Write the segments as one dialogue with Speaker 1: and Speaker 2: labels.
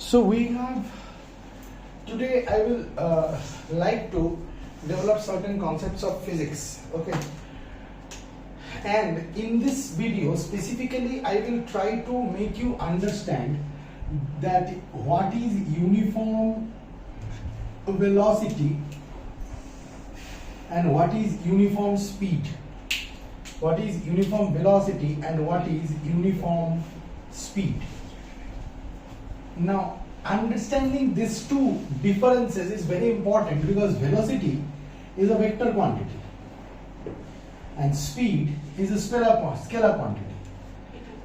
Speaker 1: So we have today I will like to develop certain concepts of physics, okay, and in this video specifically I will try to make you understand that what is uniform velocity and what is uniform speed, what is uniform velocity and what is uniform speed. Now, understanding these two differences is very important because velocity is a vector quantity and speed is a scalar quantity.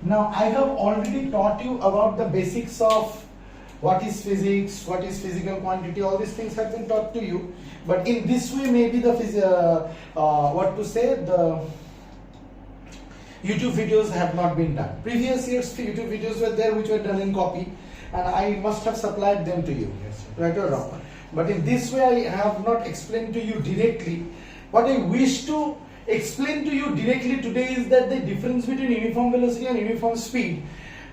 Speaker 1: Now, I have already taught you about the basics of what is physics, what is physical quantity, all these things have been taught to you. But in this way, maybe the the YouTube videos have not been done. Previous years YouTube videos were there which were done in copy and I must have supplied them to you, yes, right or wrong. But in this way I have not explained to you directly. What I wish to explain to you directly today is that the difference between uniform velocity and uniform speed,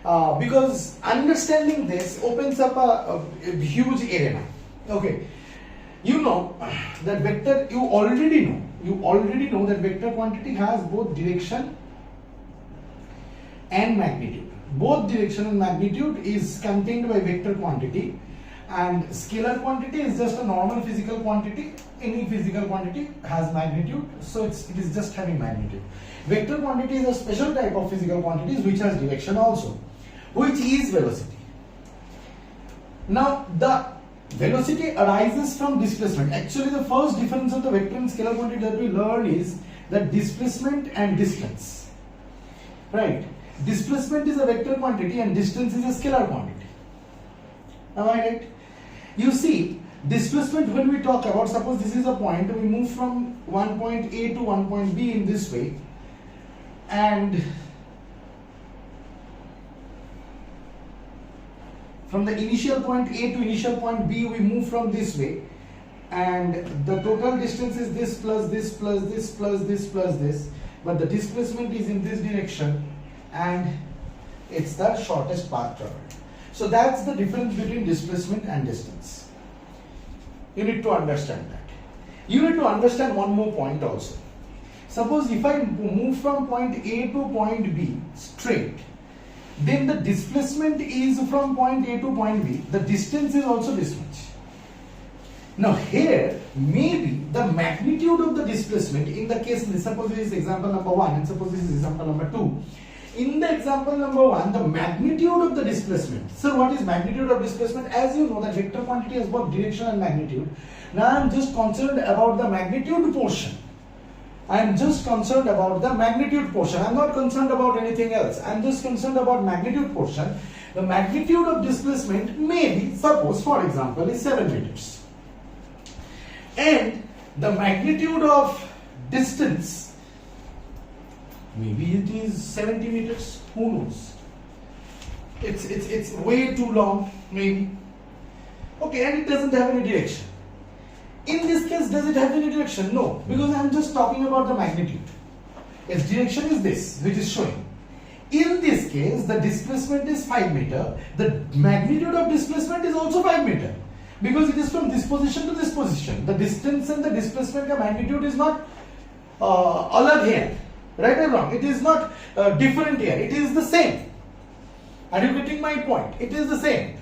Speaker 1: because understanding this opens up a huge arena. Okay, you know that vector, you already know that vector quantity has both direction and magnitude. Both direction and magnitude is contained by vector quantity, and scalar quantity is just a normal physical quantity. Any physical quantity has magnitude, so it is just having magnitude. Vector quantity is a special type of physical quantities which has direction also, which is velocity. Now, the velocity arises from displacement. Actually, the first difference of the vector and scalar quantity that we learn is that displacement and distance, right? Displacement is a vector quantity and distance is a scalar quantity. Am I right? You see, displacement, when we talk about, suppose this is a point, we move from one point A to one point B in this way, and from the initial point A to initial point B we move from this way, and the total distance is this plus this plus this plus this plus this, but the displacement is in this direction and it's the shortest path traveled. So that's the difference between displacement and distance. You need to understand that. You need to understand one more point also. Suppose if I move from point A to point B straight, then the displacement is from point A to point B. The distance is also this much. Now here, maybe the magnitude of the displacement, in the case, suppose this is example number 1 and suppose this is example number 2. In the example number 1, the magnitude of the displacement. So what is magnitude of displacement? As you know that vector quantity has both direction and magnitude. Now I am just concerned about the magnitude portion. I am just concerned about the magnitude portion. I am not concerned about anything else. I am just concerned about magnitude portion. The magnitude of displacement may be, suppose for example, is 7 meters. And the magnitude of distance, maybe it is 70 meters, who knows? It's way too long, maybe. Okay, and it doesn't have any direction. In this case, does it have any direction? No, because I am just talking about the magnitude. Its direction is this, which is showing. In this case, the displacement is 5 meter. The magnitude of displacement is also 5 meter. Because it is from this position to this position. The distance and the displacement ka magnitude is not alag here. Right or wrong? It is not different here. It is the same. Are you getting my point? It is the same.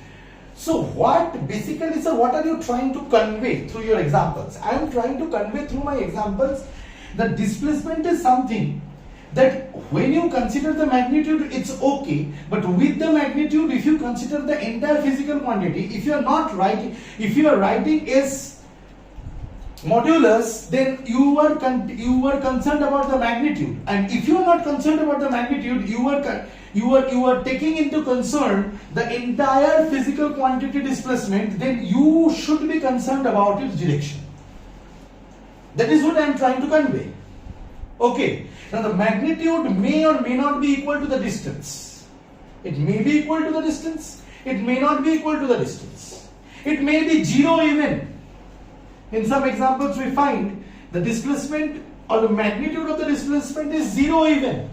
Speaker 1: So what basically, sir, what are you trying to convey through your examples? I am trying to convey through my examples that displacement is something that when you consider the magnitude, it's okay. But with the magnitude, if you consider the entire physical quantity, if you are writing S modulus, then you are concerned about the magnitude, and if you are not concerned about the magnitude, you are taking into concern the entire physical quantity displacement, then you should be concerned about its direction. That is what I am trying to convey. Okay, now the magnitude may or may not be equal to the distance. It may be equal to the distance, it may not be equal to the distance, it may be 0 even. In some examples we find the displacement or the magnitude of the displacement is 0 even.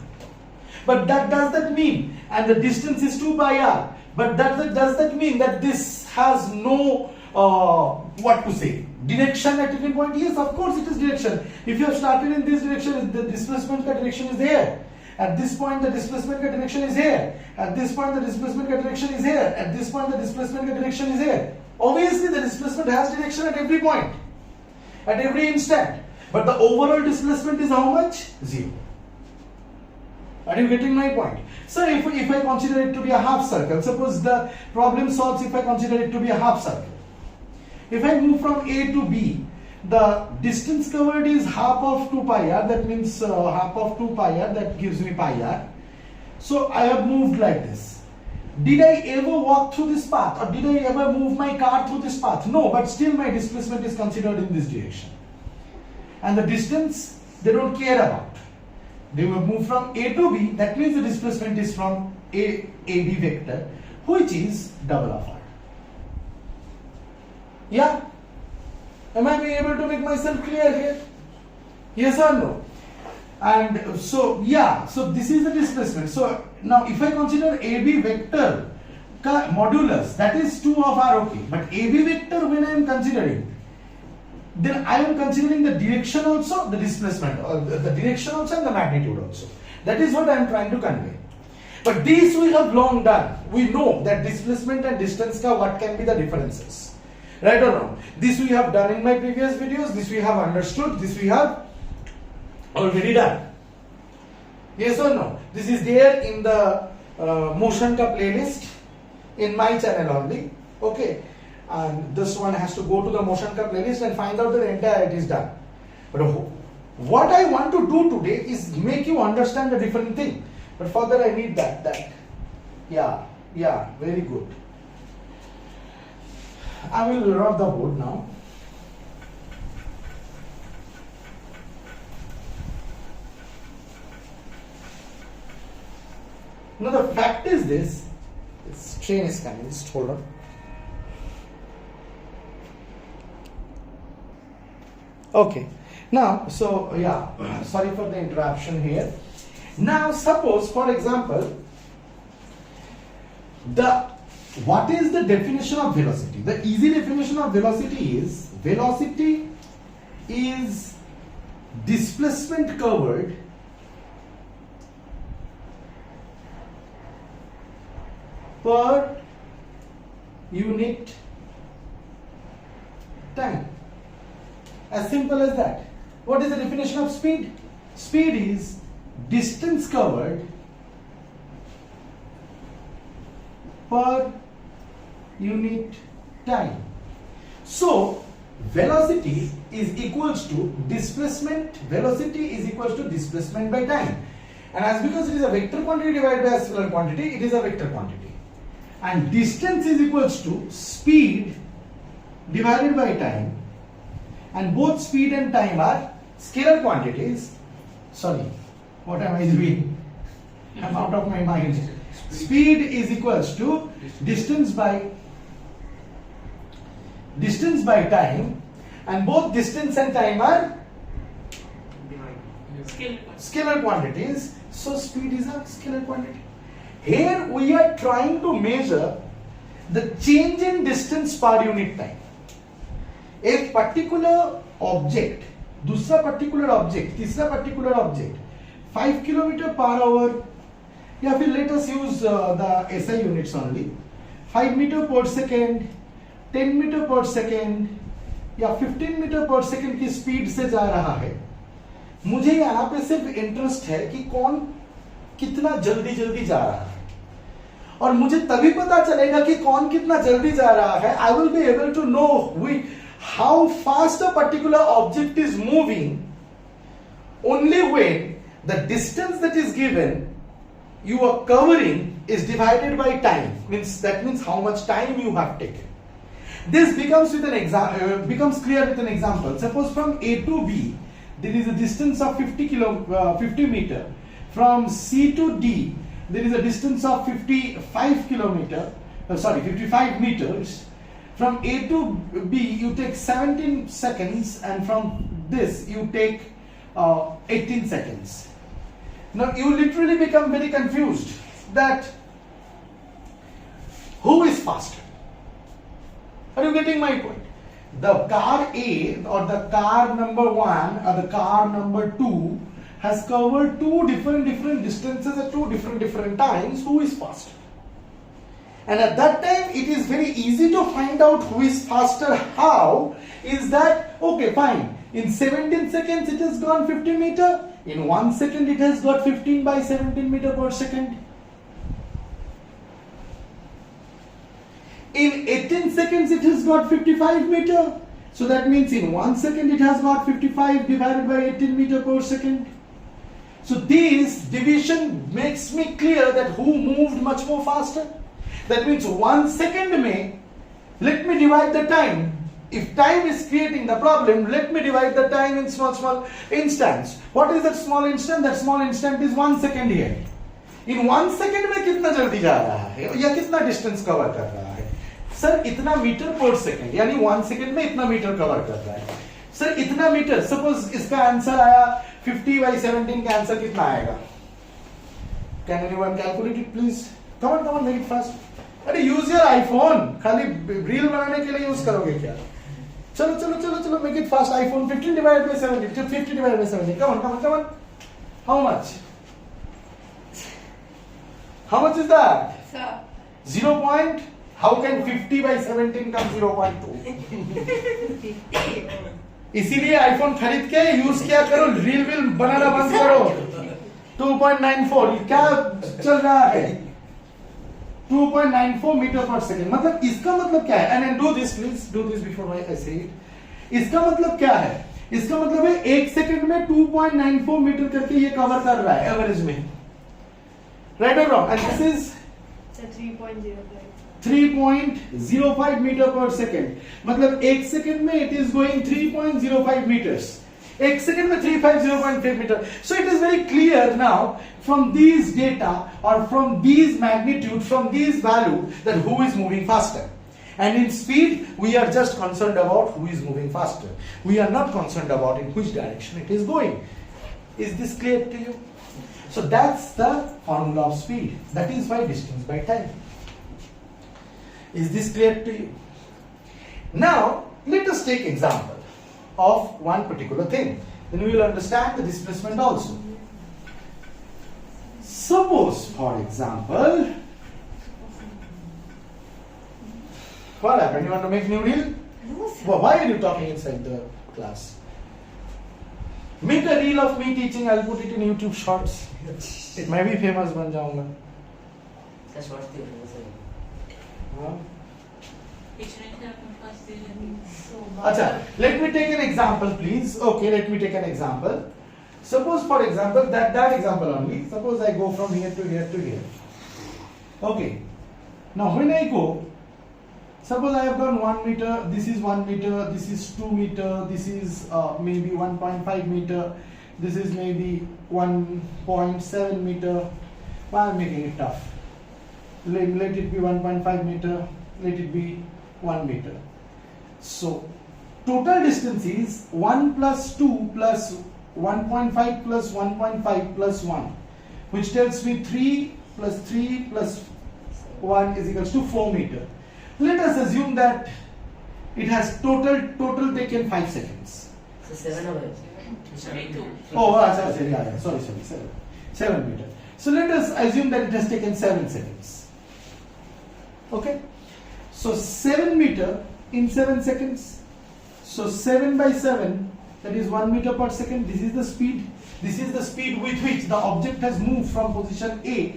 Speaker 1: But that does that mean? And the distance is 2 pi r. But does that mean that this has no what to say, direction at any point? Yes, of course it is direction. If you have started in this direction, the displacement direction is there. At this point the displacement direction is here. At this point the displacement direction is here. At this point the displacement direction is here. Obviously the displacement has direction at every point, at every instant. But the overall displacement is how much? 0. Are you getting my point? So if I consider it to be a half circle, suppose the problem solves if I consider it to be a half circle. If I move from A to B, the distance covered is half of 2 pi r, that means half of 2 pi r, that gives me pi r. So I have moved like this. Did I ever walk through this path, or did I ever move my car through this path? No, but still my displacement is considered in this direction. And the distance they don't care about. They will move from A to B, that means the displacement is from AB vector, which is double of r. Yeah? Am I being able to make myself clear here? Yes or no? And so, yeah, so this is the displacement. So now if I consider AB vector ka modulus, that is 2 of r, okay. But AB vector when I am considering, then I am considering the direction also, the displacement, or the direction also and the magnitude also. That is what I am trying to convey. But this we have long done. We know that displacement and distance ka what can be the differences. Right or wrong? This we have done in my previous videos, this we have understood, this we have already done. Yes or no? This is there in the motion ka playlist in my channel only. Okay. And this one has to go to the motion ka playlist and find out that the entire it is done. But what I want to do today is make you understand a different thing. But further I need that. Yeah, very good. I will rub the board now. Now the fact is this train is coming, just hold on. Okay, now, so yeah, sorry for the interruption here. Now suppose, for example, what is the definition of velocity? The easy definition of velocity is displacement covered per unit time. As simple as that. What is the definition of speed? Speed is distance covered per unit time. So velocity is equals to displacement. Velocity is equals to displacement by time. And as because it is a vector quantity divided by a scalar quantity, it is a vector quantity. And distance is equals to speed divided by time. And both speed and time are scalar quantities. Sorry, what am I doing? I'm out of my mind. Speed is equals to distance by time, and both distance and time are scalar quantities. So speed is a scalar quantity. Here we are trying to measure the change in distance per unit time. एक particular object, दूसरा particular object, तीसरा particular object, 5 km per hour, या फिर let us use the SI units only, 5 meter per second, 10 meter per second, या 15 meter per second की speed से जा रहा है. मुझे यहाँ पे सिर्फ इंटरेस्ट है कि कौन कितना जल्दी जल्दी जा रहा है, और मुझे तभी पता चलेगा कि कौन कितना जल्दी जा रहा है. I will be able to know how fast a particular object is moving only when the distance that is given you are covering is divided by time. That means how much time you have taken. This becomes becomes clear with an example. Suppose from A to B there is a distance of 50 meter. From C to D there is a distance of 55 meters. From A to B you take 17 seconds, and from this you take 18 seconds. Now you literally become very confused that Who is faster? Are you getting my point? The car A or the car number 1 or the car number 2 has covered two different distances at two different times. Who is faster? And at that time, it is very easy to find out who is faster. How is that? Okay, fine. In 17 seconds, it has gone 50 meter. In 1 second, it has got 15 by 17 meter per second. In 18 seconds, it has got 55 meter. So that means in 1 second, it has got 55 divided by 18 meter per second. So this division makes me clear that who moved much more faster. That means 1 second may, let me divide the time. If time is creating the problem, let me divide the time in small instants. What is that small instant? That small instant is 1 second here. In 1 second में कितना जल्दी जा रहा है या कितना distance cover कर रहा है? सर इतना मीटर पर सेकंड, यानी 1 सेकंड में इतना मीटर कवर कर रहा है. सर इतना मीटर, सपोज इसका आंसर आया 50 by 17 का आंसर कितना आएगा? Can anyone calculate it please? Come on, make it fast. अरे यूज योर आईफोन, खाली रील बनाने के लिए यूज करोगे क्या? चलो make it fast. iPhone 15 divided by 17, 50 divided by 17. Come on. How much? How much is that?
Speaker 2: Sir.
Speaker 1: 0 point. How can 50 by 17 come 0.2? इसीलिए iPhone खरीद के यूज किया करो, रील बनाना बंद करो. 2.94 क्या चल रहा है? 2.94 मीटर पर सेकेंड. मतलब इसका मतलब क्या है? And do this please, do this before I से इट. इसका मतलब क्या है? इसका मतलब है 1 सेकंड में 2.94 मीटर करके ये कवर कर रहा है एवरेज में. राइट और wrong? And this is 3.05 metre per second. मतलब 1 सेकंड में it is going 3.05 metres. 1 second में 350.5 meter. So it is very clear now from these data or from these magnitude, from these value, that who is moving faster. And in speed, we are just concerned about who is moving faster. We are not concerned about in which direction it is going. Is this clear to you? So that's the formula of speed. That is why distance by time. Is this clear to you? Now, let us take example of one particular thing. Then we will understand the displacement also. Suppose, for example, what happened? You want to make new reel?
Speaker 2: No, sir.
Speaker 1: Well, why are you talking inside the class? Make a reel of me teaching. I'll put it in YouTube Shorts. It may be famous. बन जाऊंगा. हाँ? अच्छा, let me take an example please. Okay, let me take an example. Suppose for example that example only. Suppose I go from here to here to here. Okay. Now when I go, suppose I have gone 1 meter, this is 1 meter, this is 2 meter, this is maybe 1.5 meter, this is maybe 1.7 meter. Why I'm making it tough? Let it be 1.5 meter, let it be 1 meter. So total distance is 1 plus 2 plus 1.5 plus 1.5 plus 1, which tells me 3 plus 3 plus 1 is equals to 4 meter. Let us assume that it has total taken 5 seconds.
Speaker 3: So 7 over.
Speaker 1: Oh, sorry, 7 meter. So let us assume that it has taken 7 seconds. Okay? So 7 meter in 7 seconds. So 7 by 7, that is 1 meter per second. This is the speed. This is the speed with which the object has moved from position A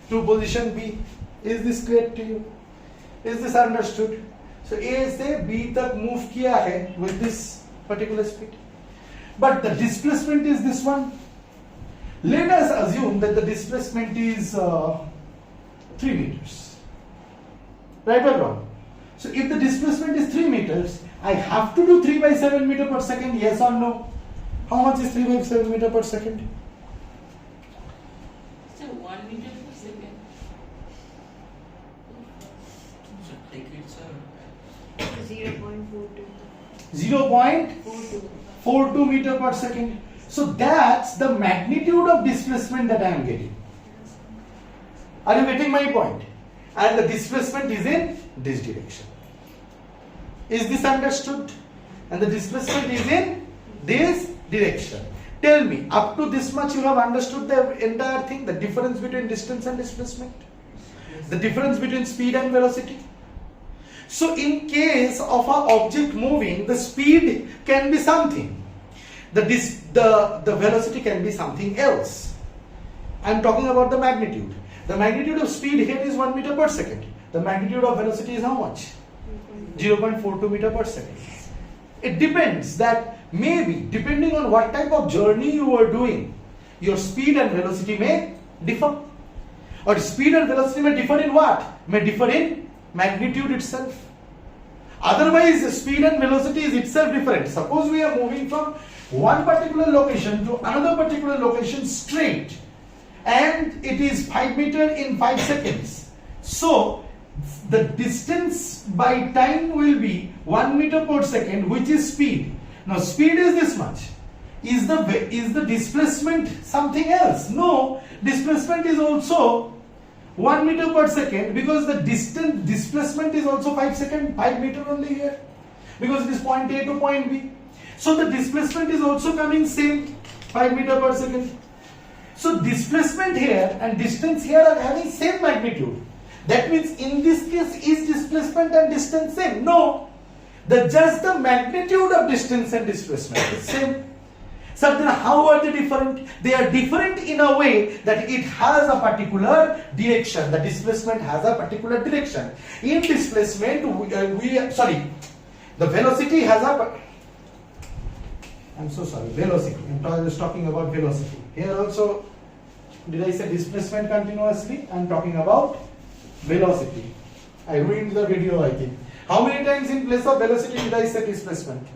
Speaker 1: to position B. Is this clear to you? Is this understood? So A से B तक move किया है with this particular speed. But the displacement is this one. Let us assume that the displacement is 3 meters. Right or wrong? So if the displacement is 3 meters, I have to do 3 by 7 meter per second, yes or no? How much is 3 by 7 meter per second?
Speaker 2: So 1 meter per second.
Speaker 3: So take it, sir.
Speaker 2: 0.42.
Speaker 1: 0.42 meter per second. So that's the magnitude of displacement that I am getting. Are you getting my point? and the displacement is in this direction. Is this understood? And the displacement is in this direction. Tell me, up to this much you have understood the entire thing, the difference between distance and displacement, the difference between speed and velocity. So in case of an object moving, the speed can be something, the velocity can be something else. I am talking about the magnitude. The magnitude of speed here is 1 meter per second. The magnitude of velocity is how much? 0.42 meter per second. It depends that maybe depending on what type of journey you are doing, your speed and velocity may differ. Or speed and velocity may differ in what? May differ in magnitude itself. Otherwise, speed and velocity is itself different. Suppose we are moving from one particular location to another particular location straight, and it is 5 meter in 5 seconds. So the distance by time will be 1 meter per second, which is speed. Now speed is this much. Is the displacement something else? No, displacement is also 1 meter per second, because the displacement is also 5 meter only here, because it is point A to point B. So the displacement is also coming same 5 meter per second. So displacement here and distance here are having same magnitude. That means in this case, is displacement and distance same? No. Just the magnitude of distance and displacement is same. So then how are they different? They are different in a way that it has a particular direction. The displacement has a particular direction. In displacement, the velocity has a... I'm so sorry, velocity. I was talking about velocity. Here also, did I say displacement continuously? I'm talking about velocity. I ruined the video, I think. How many times in place of velocity did I say displacement?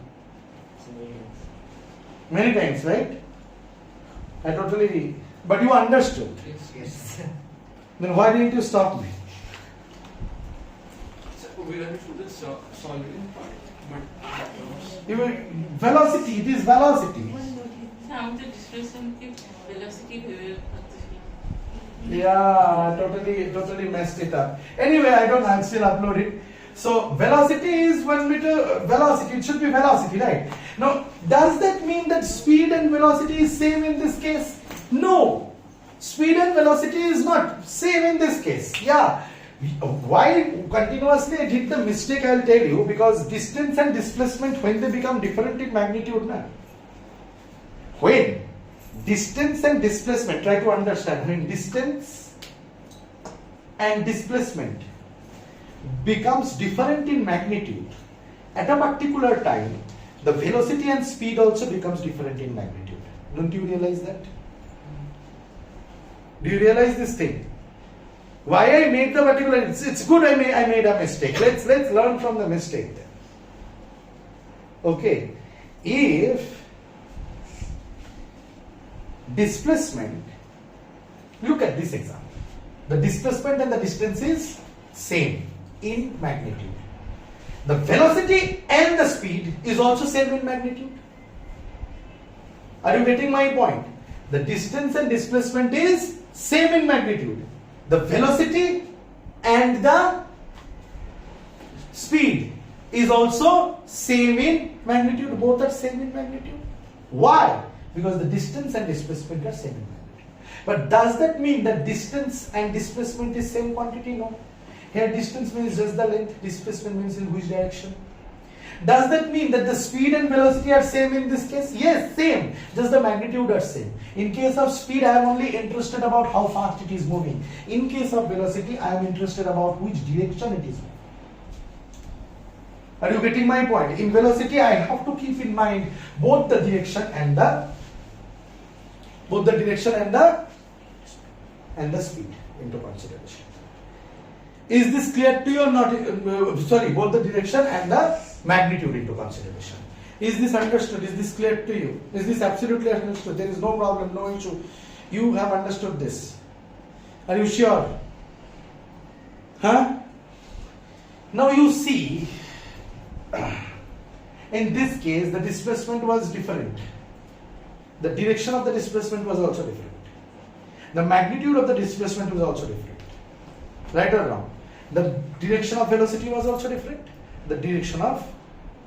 Speaker 1: Many times, right? But you understood.
Speaker 3: Yes.
Speaker 1: Then why didn't you stop me?
Speaker 4: So we understood the solving part, but
Speaker 1: Velocity, it is velocity.
Speaker 2: हम तो displacement की velocity भी
Speaker 1: Yeah, totally messed it up. Anyway, I'll still upload it. So velocity is 1 meter velocity, it should be velocity, right? Now, does that mean that speed and velocity is same in this case? No. Speed and velocity is not same in this case. Yeah. Why continuously I did the mistake, I'll tell you, because distance and displacement, when they become different in magnitude, na? When distance and displacement, try to understand, when distance and displacement becomes different in magnitude, at a particular time, the velocity and speed also becomes different in magnitude. Don't you realize that? Do you realize this thing? Why I made the particular, it's good I made a mistake. Let's learn from the mistake then. Okay, if displacement, look at this example. The displacement and the distance is same in magnitude. The velocity and the speed is also same in magnitude. Are you getting my point? The distance and displacement is same in magnitude. The velocity and the speed is also same in magnitude. Both are same in magnitude. Why? Because the distance and displacement are same in magnitude. But does that mean that distance and displacement is same quantity? No. Here distance means just the length, displacement means in which direction. Does that mean that the speed and velocity are same in this case? Yes, same. Just the magnitude are same. In case of speed, I am only interested about how fast it is moving. In case of velocity, I am interested about which direction it is moving. Are you getting my point? In velocity, I have to keep in mind both the direction and the speed into consideration. Is this clear to you or not? Both the direction and the magnitude into consideration. Is this understood? Is this clear to you? Is this absolutely understood? There is no problem, no issue. You have understood this. Are you sure? Huh? Now you see, in this case, the displacement was different. The direction of the displacement was also different. The magnitude of the displacement was also different. Right or wrong? The direction of velocity was also different. The direction of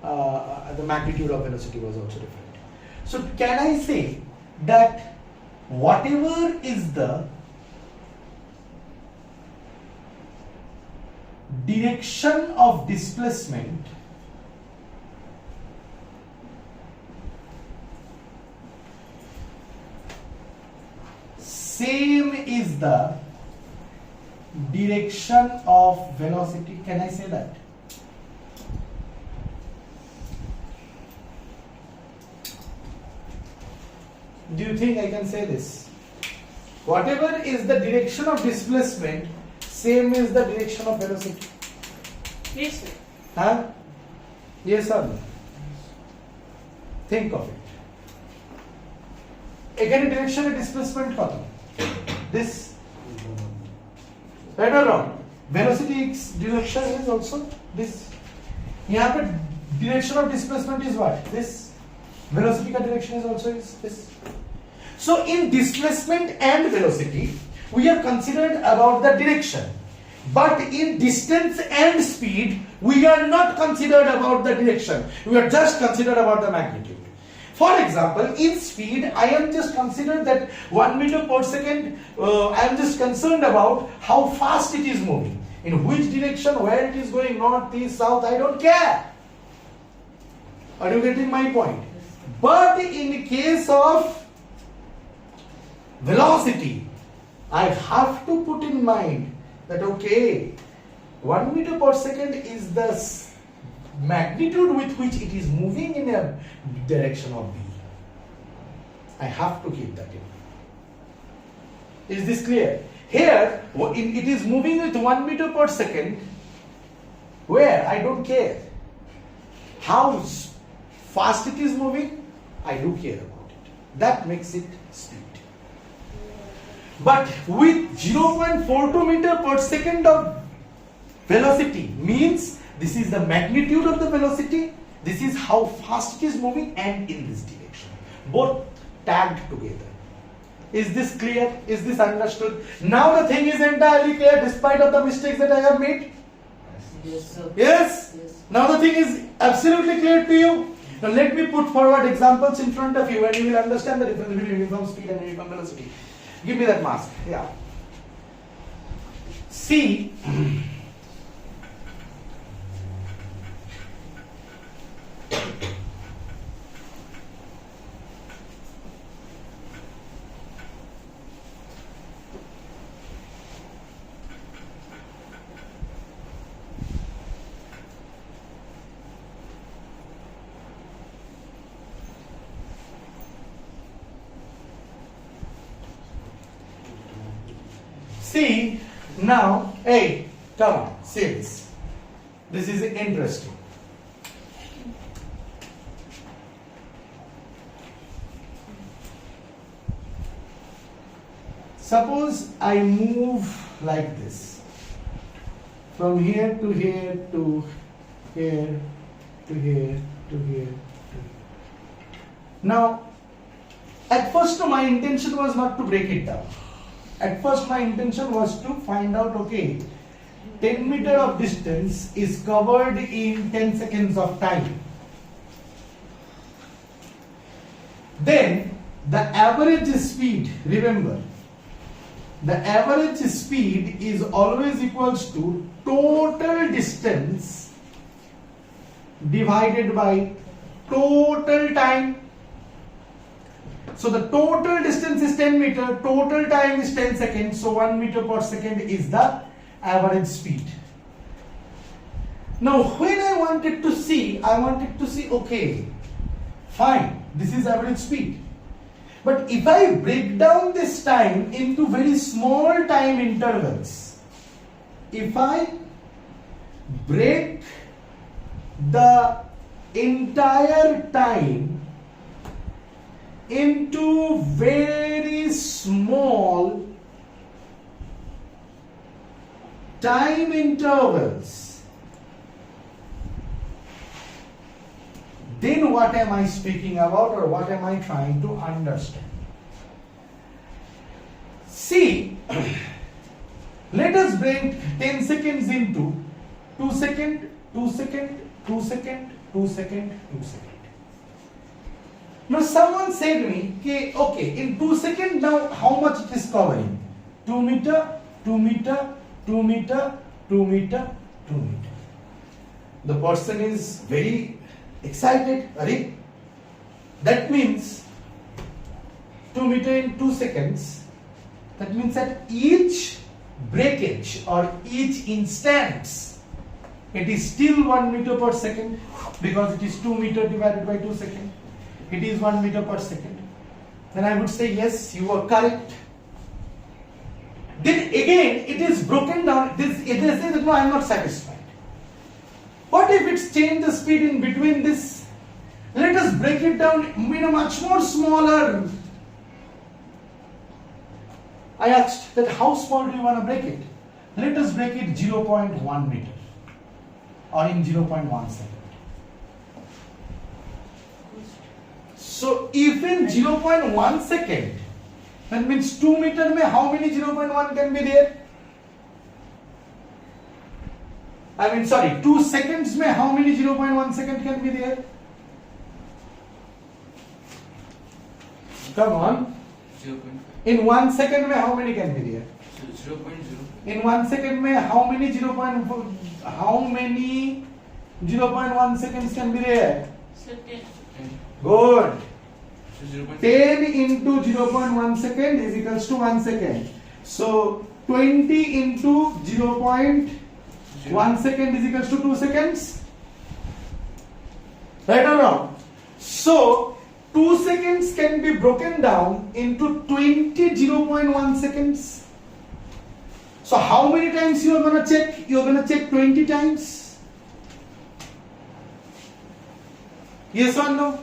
Speaker 1: the magnitude of velocity was also different. So can I say that whatever is the direction of displacement same is the direction of velocity? Can I say that? Do you think I can say this? Whatever is the direction of displacement, same is the direction of velocity.
Speaker 2: Yes, sir.
Speaker 1: Huh? Yes or no? Think of it. এখানে direction of displacement কত? This. Right or wrong? Velocity direction is also this. यहाँ पे direction of displacement is what? This. Velocity का direction is also this. So in displacement and velocity, we are considered about the direction. But in distance and speed, we are not considered about the direction. We are just considered about the magnitude. For example, in speed, I am just considered that 1 meter per second, I am just concerned about how fast it is moving. In which direction, where it is going, north, east, south, I don't care. Are you getting my point? But in case of velocity, I have to put in mind that okay, 1 meter per second is the magnitude with which it is moving in a direction of v. I have to keep that in mind. Is this clear? Here, it is moving with 1 meter per second. Where? I don't care. How fast it is moving, I do care about it. That makes it speed. But with 0.42 meter per second of velocity means this is the magnitude of the velocity, this is how fast it is moving and in this direction. Both tagged together. Is this clear? Is this understood? Now the thing is entirely clear despite of the mistakes that I have made?
Speaker 3: Yes, sir.
Speaker 1: Yes?
Speaker 3: Yes.
Speaker 1: Now the thing is absolutely clear to you? Now let me put forward examples in front of you and you will understand the difference between uniform speed and uniform velocity. Give me that mask. Yeah. See, see, now, hey, come on, see this. This is interesting. Suppose I move like this. From here to here to here to here to here to here. Now, at first my intention was not to break it down. At first my intention was to find out, okay, 10 meter of distance is covered in 10 seconds of time. Then the average speed, remember, the average speed is always equals to total distance divided by total time. So the total distance is 10 meter, total time is 10 seconds, so 1 meter per second is the average speed. Now when I wanted to see, okay, fine, this is average speed. But if I break down this time into very small time intervals, if I break the entire time into very small time intervals, then what am I speaking about or what am I trying to understand? See, let us 10 seconds into 2 second, 2 second, 2 second, 2 second, 2 second. Now someone said to me, okay, in 2 seconds now how much it is covering? 2 meter, 2 meter, 2 meter, 2 meter, 2 meter. The person is very excited. Arey, that means 2 meter in 2 seconds. That means at each breakage or each instance, it is still 1 meter per second because it is 2 meter divided by 2 seconds. It is 1 meter per second. Then I would say, yes, you are correct. Then again, it is broken down. It says, no, I am not satisfied. What if it's changed the speed in between this? Let us break it down in a much more smaller. I asked that how small do you want to break it? Let us break it 0.1 meter or in 0.1 second. So if in 0.1 second, that means 2 meter mein how many 0.1 can be there? I mean, sorry, 2 seconds mein how many 0.1 second can be there? Come on.
Speaker 4: 0.5.
Speaker 1: In 1 second mein how many can be there?
Speaker 4: 0.0.
Speaker 1: In 1 second mein how many 0.1 seconds can be there?
Speaker 2: So 10.
Speaker 1: Good.
Speaker 4: So 0.5.
Speaker 1: 10 into 0.1 second is equals to 1 second. So 20 into 0.1 second is equals to 2 seconds. Right or wrong? So 2 seconds can be broken down into 20 0.1 seconds. So how many times you are going to check? You are going to check 20 times. Yes or no?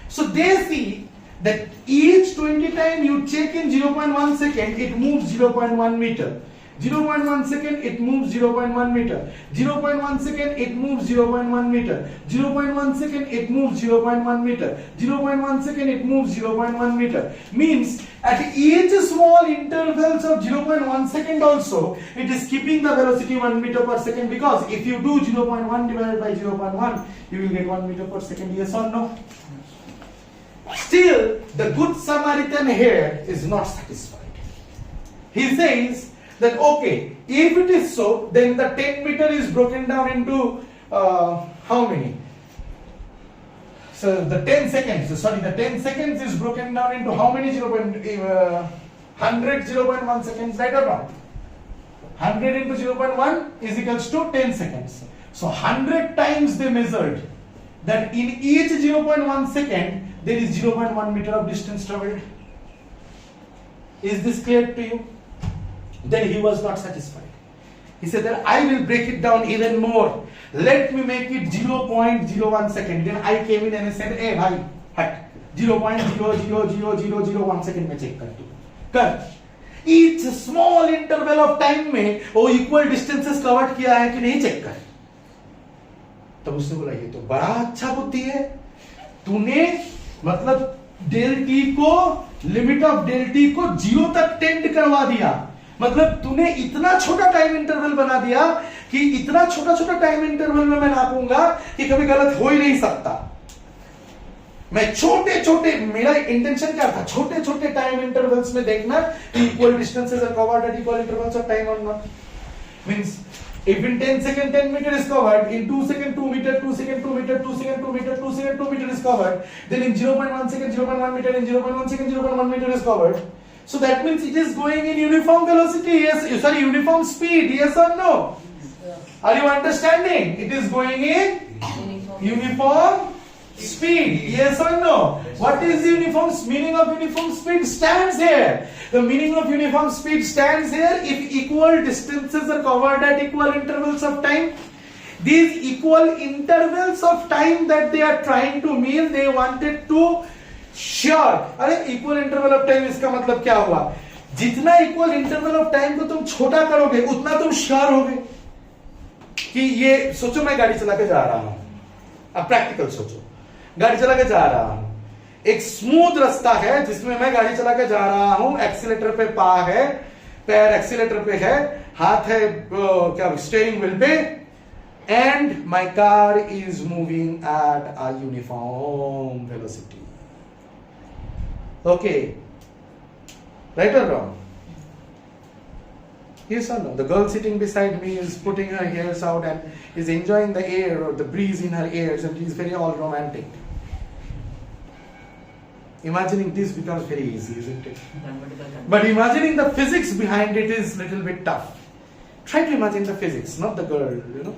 Speaker 1: So they see that each 20 time you check in 0.1 second, it moves 0.1 meter. 0.1 second, it moves 0.1 meter. 0.1 second, it moves 0.1 meter. 0.1 second, it moves 0.1 meter. 0.1 second, it moves 0.1 meter. Means at each small intervals of 0.1 second also, it is keeping the velocity 1 meter per second, because if you do 0.1 divided by 0.1, you will get 1 meter per second. Yes or no? Still, the good Samaritan here is not satisfied. He says that okay, if it is so, then the 10 meter is broken down into how many? So the 10 seconds, sorry, the 10 seconds is broken down into how many 100 0.1 seconds, right or wrong? 100 into 0.1 is equals to 10 seconds. So 100 times they measured that in each 0.1 second there is 0.1 meter of distance traveled. Is this clear to you? Then he was not satisfied. He said that I will break it down even more. Let me make it 0.01 second. Then I came in and I said, hey bhai, hut, 0.00001 second में check कर दो. कर. Each small interval of time में वो equal distances covered किया है कि नहीं check कर. तब उसने बोला ये तो बड़ा अच्छा बुद्धि है. तूने मतलब डेल टी को लिमिट ऑफ डेल टी को 0 तक टेंड करवा दिया. मतलब तूने इतना छोटा टाइम इंटरवल बना दिया कि इतना छोटा छोटा टाइम इंटरवल में मैं नापूंगा कि कभी गलत हो ही नहीं सकता. मैं छोटे छोटे, मेरा इंटेंशन क्या था, छोटे छोटे टाइम इंटरवल्स में देखना कि equal distances are covered at equal intervals of time और not. Means if in 10 second 10 meter is covered, in 2 second 2 meter, 2 second 2 meter, 2 second 2 meter, 2 second 2 meter is covered, then in 0.1 second 0.1 meter, in 0.1 second 0.1 meter is covered. So that means it is going in uniform velocity, yes, sorry, uniform speed, yes or no? Are you understanding? It is going in uniform speed, yes or no? What is the uniform meaning of uniform speed? Stands here. The meaning of uniform speed stands here if equal distances are covered at equal intervals of time. These equal intervals of time that they are trying to mean, they wanted to sure. अरे equal interval of time इसका मतलब क्या हुआ? जितना equal interval of time को तुम छोटा करोगे उतना तुम sure होगे कि ये. सोचो मैं गाड़ी चला के जा रहा हूं. अब प्रैक्टिकल सोचो, गाड़ी चला के जा रहा हूं, एक स्मूथ रास्ता है जिसमें मैं गाड़ी चला के जा रहा हूं, एक्सीलेटर पे पा है, पैर एक्सीलेटर पे है, हाथ है क्या स्टीयरिंग व्हील पे, and my car is moving at a uniform velocity. Okay, right और wrong? Yes or no? The girl sitting beside me is putting her hairs out and is enjoying the air or the breeze in her ears, and is very all romantic. Imagining this becomes very easy, isn't it? But imagining the physics behind it is little bit tough. Try to imagine the physics, not the girl, you know.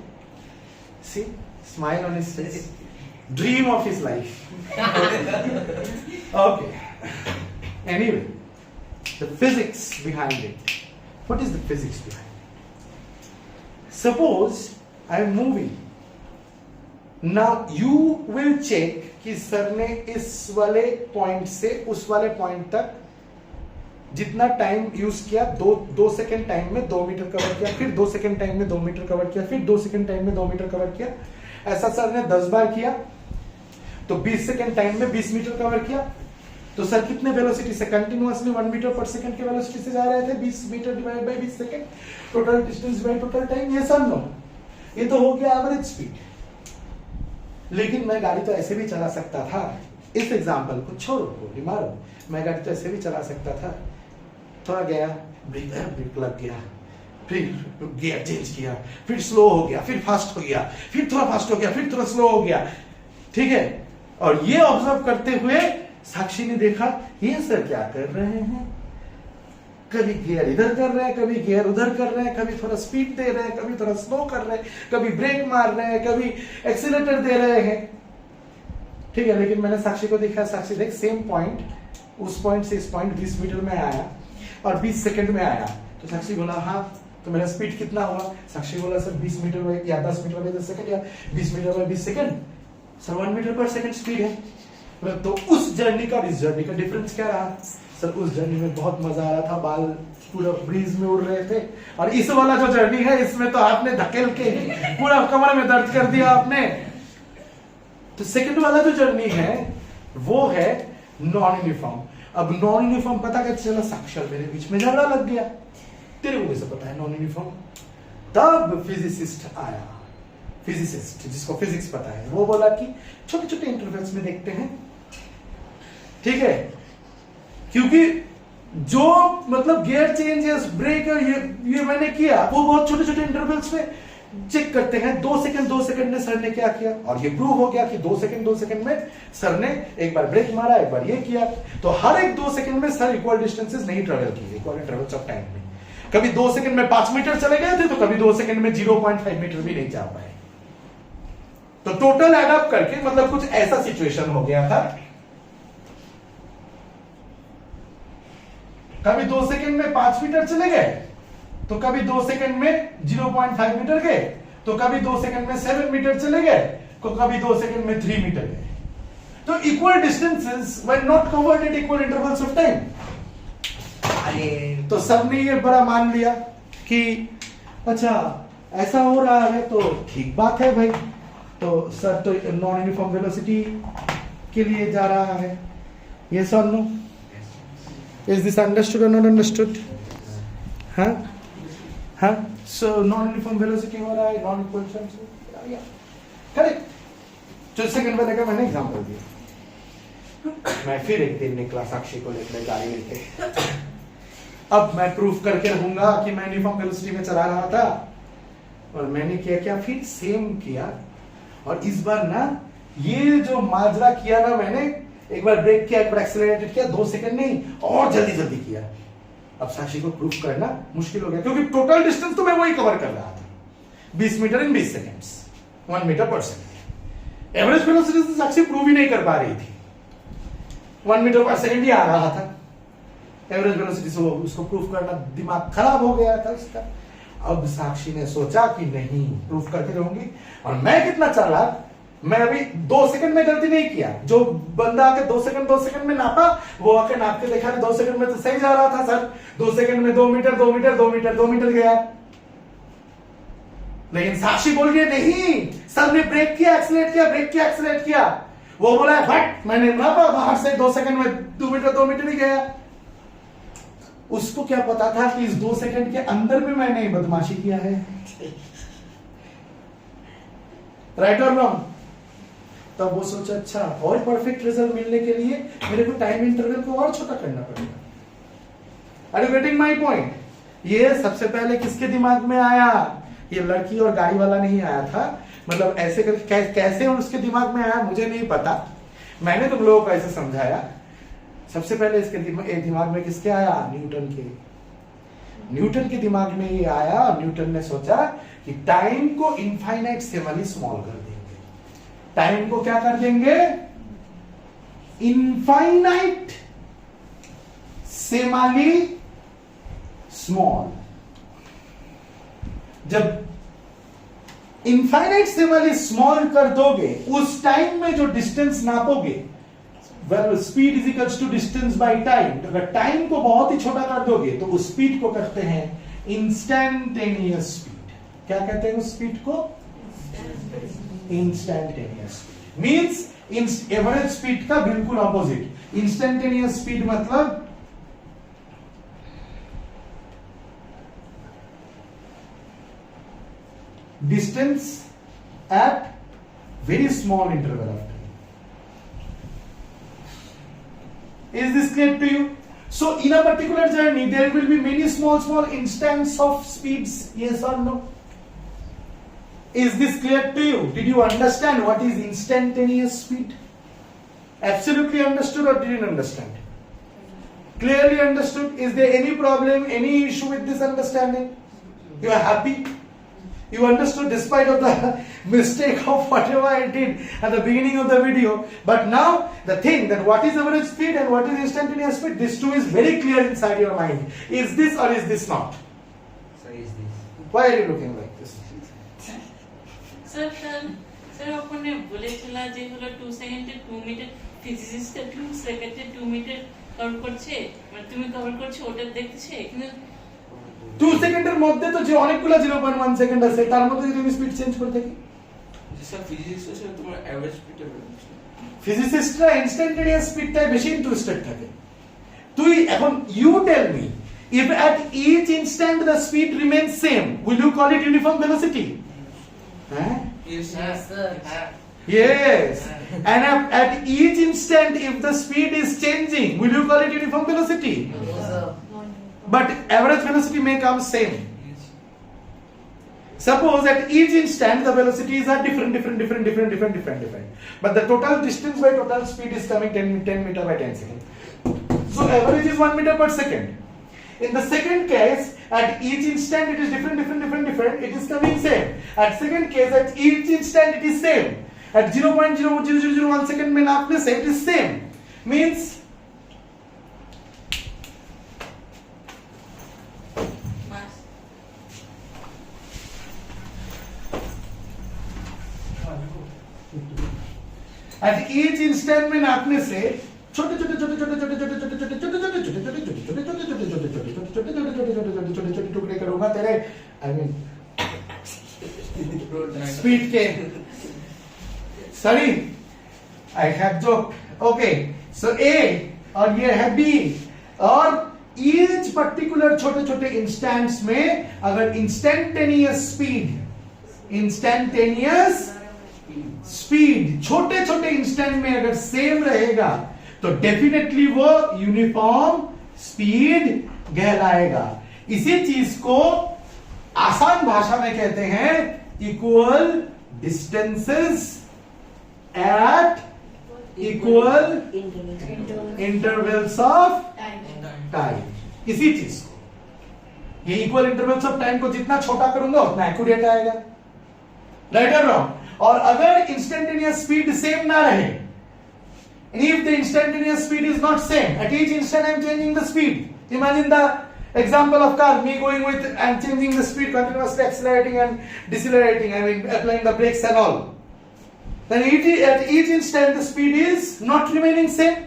Speaker 1: See? Smile on his face. Dream of his life. Okay. Anyway, the physics behind it. What is the physics behind it? Suppose I am moving. Now you will check कि sir ने इस वाले point से उस वाले point तक जितना time use किया, 2 सेकेंड टाइम में 2 मीटर कवर किया, फिर 2 सेकेंड टाइम में 2 मीटर कवर किया, फिर 2 सेकेंड टाइम में 2 मीटर कवर किया. ऐसा सर ने 10 बार किया तो 20 सेकेंड टाइम में 20 मीटर कवर किया. तो सर कितने वेलोसिटी से कंटिन्यूअसली 1 मीटर पर सेकंड के वेलोसिटी से जा रहे थे? 20 metre divide by 20 second, total distance by total time. ये सर नो, ये तो हो गया एवरेज स्पीड. लेकिन मैं गाड़ी तो ऐसे भी चला सकता था. इस एग्जांपल को छोड़ो, गोली मारो. मैं गाड़ी तो ऐसे भी चला सकता था. थोड़ा गया, ब्रेक लग गया, फिर गियर चेंज किया, फिर स्लो हो गया, फिर फास्ट हो गया, फिर थोड़ा फास्ट हो गया, फिर थोड़ा स्लो हो गया. ठीक है. और ये ऑब्जर्व करते हुए साक्षी ने देखा ये सर क्या कर रहे हैं. कभी गियर इधर कर रहे हैं, कभी गियर उधर कर रहे हैं, कभी थोड़ा स्पीड दे रहे हैं, कभी थोड़ा स्लो कर रहे हैं, कभी ब्रेक मार रहे हैं, कभी एक्सीलरेटर दे रहे हैं. ठीक है. लेकिन मैंने साक्षी को देखा, साक्षी देख सेम पॉइंट, उस पॉइंट से इस पॉइंट 20 मीटर में आया और 20 सेकंड में आया. तो साक्षी बोला हाँ, तो मेरा स्पीड कितना हुआ? साक्षी बोला सर 20 मीटर बाय या 10 मीटर बाय 10 सेकंड या 20 metre by 20 second. Sir 1 metre per second speed है. तो उस जर्नी का इस जर्नी का डिफरेंस क्या रहा? सर उस जर्नी में बहुत मजा आ रहा था, बाल पूरा ब्रीज में उड़ रहे थे. और इस वाला जो जर्नी है इसमें तो आपने धकेल के पूरा कमर में दर्द कर दिया आपने. तो सेकंड वाला जो जर्नी है वो है नॉन यूनिफॉर्म. अब नॉन यूनिफॉर्म पता कैसे चला? साक्षर मेरे बीच में झगड़ा लग गया. तेरे को कैसे पता है नॉन यूनिफॉर्म? तब फिजिसिस्ट आया, फिजिसिस्ट जिसको फिजिक्स पता है, वो बोला कि छोटे छोटे इंटरवल्स में देखते हैं. ठीक है. क्योंकि जो मतलब गियर चेंज या ब्रेक ये मैंने किया वो बहुत छोटे छोटे इंटरवल्स में चेक करते हैं. 2 सेकंड में सर ने क्या किया, और ये प्रूव हो गया कि 2 सेकंड में सर ने एक बार ब्रेक मारा, एक बार ये किया. तो हर एक 2 सेकंड में सर इक्वल डिस्टेंसेस नहीं ट्रेवल किए, इक्वल इंटरवल्स ऑफ टाइम में. कभी 2 सेकंड में 5 मीटर चले गए थे, तो कभी 2 सेकंड में 0.5 मीटर भी नहीं जा पाए. तो टोटल एड अप करके मतलब कुछ ऐसा सिचुएशन हो गया था. कभी 2 सेकंड में 5 मीटर चले गए, तो कभी 2 सेकंड में 0.5 मीटर गए, तो कभी 2 सेकंड में 7 मीटर चले गए, तो कभी 2 सेकंड में 3 मीटर गए. तो equal distances were not covered at equal intervals of time. तो सबने ये बड़ा मान लिया कि अच्छा ऐसा हो रहा है तो ठीक बात है भाई. तो सर तो नॉन यूनिफॉर्म वेलोसिटी के लिए जा रहा है. यस और no? Is this understood or not understood? हाँ? So non-uniform velocity हो रहा है, non-equal terms. Yeah, correct. जो सेकंड वाले का मैंने एग्जांपल दिया. मैं फिर एक दिन निकला साक्षी को लेकर गाड़ी लेके. अब मैं प्रूफ करके रहूंगा कि मैं यूनिफॉर्म वेलोसिटी में चला रहा था. और मैंने क्या फिर सेम किया. और इस बार ना ये जो माजरा किया ना मैंने, एक बार ब्रेक किया, एक बार एक्सेलरेटेड किया, 2 सेकंड नहीं और जल्दी किया. अब साक्षी को प्रूफ करना मुश्किल हो गया, क्योंकि टोटल डिस्टेंस तो मैं वही कवर कर रहा था, 20 मीटर इन 20 seconds, 1 metre per second. Average velocity से साक्षी प्रूव ही नहीं कर पा रही थी. 1 मीटर पर सेकंड ही आ रहा था एवरेज वेलोसिटी से. उसको प्रूफ करना दिमाग खराब हो गया था उसका. अब साक्षी ने सोचा कि नहीं, प्रूफ करके रहूंगी. और मैं कितना चालाक, मैं अभी 2 सेकंड में गलती नहीं किया. जो बंदा आके 2 सेकंड में नापा, वो आके नाप के देखा 2 सेकंड में तो सही जा रहा था सर. 2 सेकंड में 2 मीटर गया. लेकिन साक्षी बोल रही है नहीं, सर ने ब्रेक किया, एक्सीलरेट किया. वो बोला बट मैंने नापा बाहर से 2 सेकंड में 2 मीटर ही गया. उसको क्या पता था कि इस 2 सेकंड के अंदर में मैंने बदमाशी किया है? राइट और रॉन्ग? तब वो सोचा अच्छा और परफेक्ट रिजल्ट मिलने के लिए मेरे को टाइम इंटरवल को और छोटा करना पड़ेगा। Are you getting my point? ये सबसे पहले किसके दिमाग में आया? ये लड़की और गाड़ी वाला नहीं आया था, मतलब ऐसे कैसे उसके दिमाग में आया मुझे नहीं पता, मैंने तुम लोगों को ऐसे समझाया। सबसे पहले इसके दिमाग में किसके आया? न्यूटन के दिमाग में ये आया और न्यूटन ने सोचा कि टाइम को इनफाइनाइट सेमली स्मॉल कर देंगे। टाइम को क्या कर देंगे? Infinitesimally small. जब इनफाइनाइट सेमली स्मॉल कर दोगे, उस टाइम में जो डिस्टेंस नापोगे, speed is equals to distance by time. तो अगर टाइम को बहुत ही छोटा कर दोगे तो उस स्पीड को कहते हैं इंस्टैंटेनियस स्पीड। क्या कहते हैं उस स्पीड को? Instantaneous speed means average speed का बिल्कुल ऑपोजिट। इंस्टैंटेनियस स्पीड मतलब distance at very small interval of time. Is this clear to you? So in a particular journey there will be many small instants of speeds, yes or no? Is this clear to you? Did you understand what is instantaneous speed? Absolutely understood or didn't understand? Clearly understood? Is there any problem, any issue with this understanding? You are happy? You understood despite of the mistake of whatever I did at the beginning of the video. But now the thing that what is average speed and what is instantaneous speed, this too is very clear inside your mind. Is this or is this not?
Speaker 3: So is this?
Speaker 1: Why are you looking like this?
Speaker 2: Sir আপনি বলেছিলেন যে হলো 2 সেকেন্ডে 2 metre, ফিজিসিস্টে 2 সেকেন্ডে 2 metre cover করছে, মানে তুমি cover করছো ওটা দেখতেছে, কিন্তু
Speaker 1: 2 সেকেন্ডের মধ্যে তো যে অনেকগুলো 0.1 সেকেন্ড আছে, তার মধ্যে যদি তুমি স্পিড চেঞ্জ করে দেখি,
Speaker 4: যে স্যার ফিজিক্সের সাথে তোমার এভারেজ স্পিডটা বেরোচ্ছে।
Speaker 1: ফিজিসিস্টরা ইনস্ট্যান্টেনিয়াস স্পিডটাই বেশি ইন্টারেস্টেড থাকে। তুই এখন you tell me, if at each instant the speed remains same, will you call it uniform velocity? Huh?
Speaker 4: Yes,
Speaker 3: Yes, sir.
Speaker 1: Yes. And at each instant if the speed is changing, will you call it uniform velocity?
Speaker 3: No, sir.
Speaker 1: But average velocity may come same.
Speaker 4: Yes.
Speaker 1: Suppose at each instant the velocities are different. But the total distance by total speed is coming 10 meter by 10 seconds. So average is 1 meter per second. In the second case, at each instant it is different. It is coming same. At second case, at each instant it is same. At 0.00001 second mein aapne say it is same. Means
Speaker 2: mass
Speaker 1: at each instant में नापने से छोटे टुकड़े करूंगा तेरे, I mean speed के। Sorry, I have joke. Okay, so A और ये है B, और each particular छोटे इंस्टेंट्स में अगर इंस्टेंटेनियस स्पीड छोटे इंस्टेंट में अगर सेम रहेगा तो डेफिनेटली वो यूनिफॉर्म स्पीड कहलाएगा। इसी चीज को आसान भाषा में कहते हैं equal distances at equal intervals of time. इसी चीज को, ये इक्वल इंटरवल्स ऑफ टाइम को जितना छोटा करूंगा उतना एक्यूरेट आएगा। राइट और रॉन्ग? और अगर इंस्टेंटेनियस स्पीड सेम ना रहे, if the instantaneous speed is not same, at each instant I am changing the speed. Imagine the example of car, me going with and changing the speed, continuously accelerating and decelerating, I mean applying the brakes and all. Then at each instant the speed is not remaining same.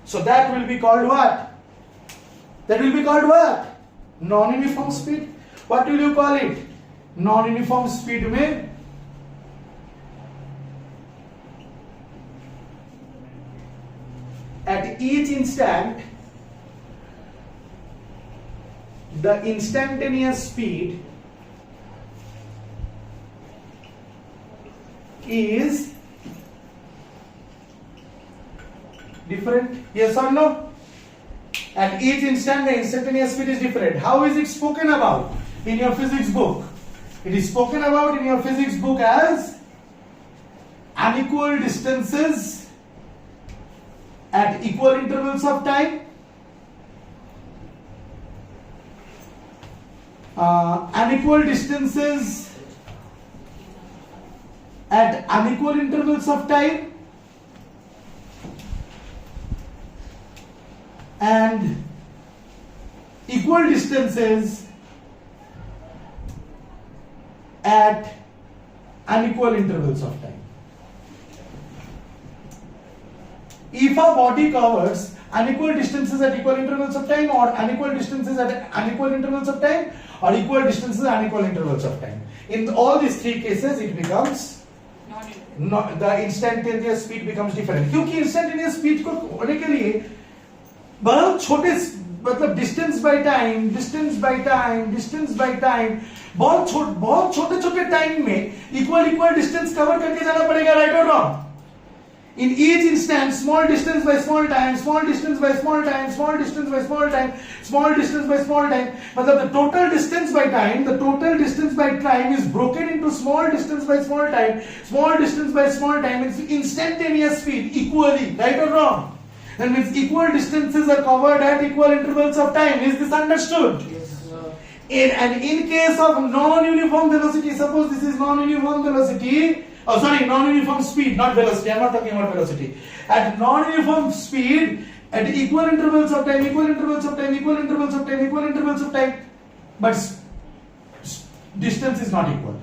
Speaker 1: So that will be called what? Non-uniform speed. What will you call it? Non-uniform speed में at each instant the instantaneous speed is different? Yes or no? At each instant the instantaneous speed is different. How is it spoken about in your physics book? It is spoken about in your physics book as unequal distances at equal intervals of time, unequal distances at unequal intervals of time, and equal distances at unequal intervals of time. If a body covers unequal distances at equal intervals of time, or unequal distances at unequal intervals of time, or equal distances at unequal intervals of time, in all these three cases it becomes not, the instantaneous speed becomes different. क्योंकि instantaneous speed को होने के लिए बहुत छोटे, मतलब distance by time बहुत छोटे छोटे टाइम में इक्वल डिस्टेंस कवर करके जाना पड़ेगा, राइट और wrong? In each instant, small distance by small time, small distance by small time, small distance by small time, small distance by small time. मतलब the total distance by time is broken into small distance by small time, small distance by small time. It's instantaneous speed equally, right or wrong? That means equal distances are covered at equal intervals of time. Is this understood?
Speaker 3: Yes, sir.
Speaker 1: In case of non-uniform velocity, suppose this is non-uniform velocity. Oh, sorry, non-uniform speed, not velocity. I'm not talking about velocity. At non-uniform speed, at equal intervals of time, but distance is not equal.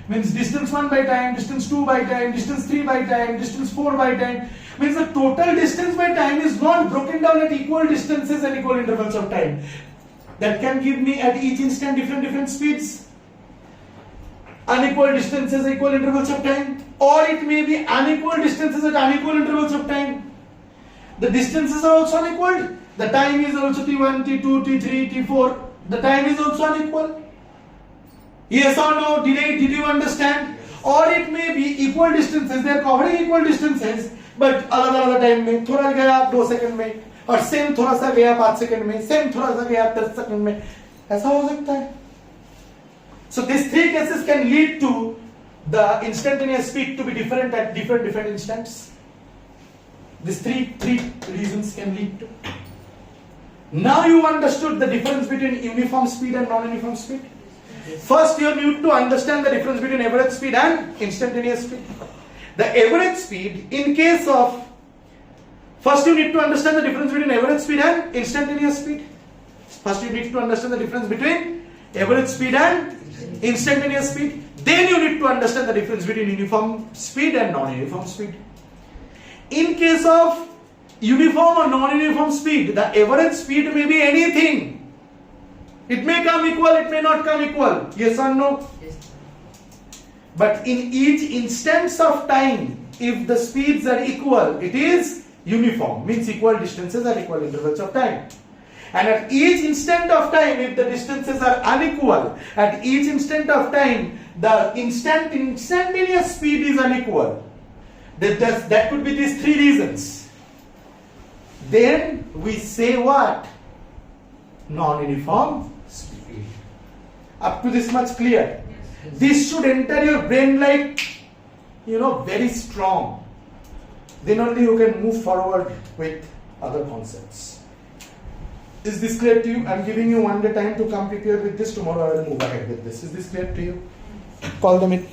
Speaker 1: Means distance 1 by time, distance 2 by time, distance 3 by time, distance 4 by time. Means the total distance by time is not broken down at equal distances and equal intervals of time. That can give me at each instant different speeds. Unequal distances, equal intervals of time, or it may be unequal distances at unequal intervals of time. The distances are also unequal. The time is also T1, T2, T3, T4. The time is also unequal. Yes or no? Did you understand? Or it may be equal distances. They are covering equal distances, but अलग-अलग time में थोड़ा गया 2 second में, और same थोड़ा सा गया 5 second में, same थोड़ा सा गया 10 सेकंड में. ऐसा हो सकता है. So these three cases can lead to the instantaneous speed to be different at different instants. These three reasons can lead to. Now you understood the difference between uniform speed and non-uniform speed. First you need to understand the difference between average speed and instantaneous speed. The average speed, in case of, first you need to understand the difference between average speed and instantaneous speed. First you need to understand the difference between average speed and instantaneous speed. Then you need to understand the difference between uniform speed and non-uniform speed. In case of uniform or non-uniform speed, the average speed may be anything. It may come equal, it may not come equal. Yes or no?
Speaker 3: Yes.
Speaker 1: But in each instance of time, if the speeds are equal, it is uniform, means equal distances at equal intervals of time. And at each instant of time, if the distances are unequal, at each instant of time, the instantaneous speed is unequal. That could be these three reasons. Then we say what? Non-uniform speed. Up to this much clear?
Speaker 3: Yes.
Speaker 1: This should enter your brain like, very strong. Then only you can move forward with other concepts. Is this clear to you? I'm giving you one day time to come prepare with this. Tomorrow I will move ahead with this. Is this clear to you? Call them in.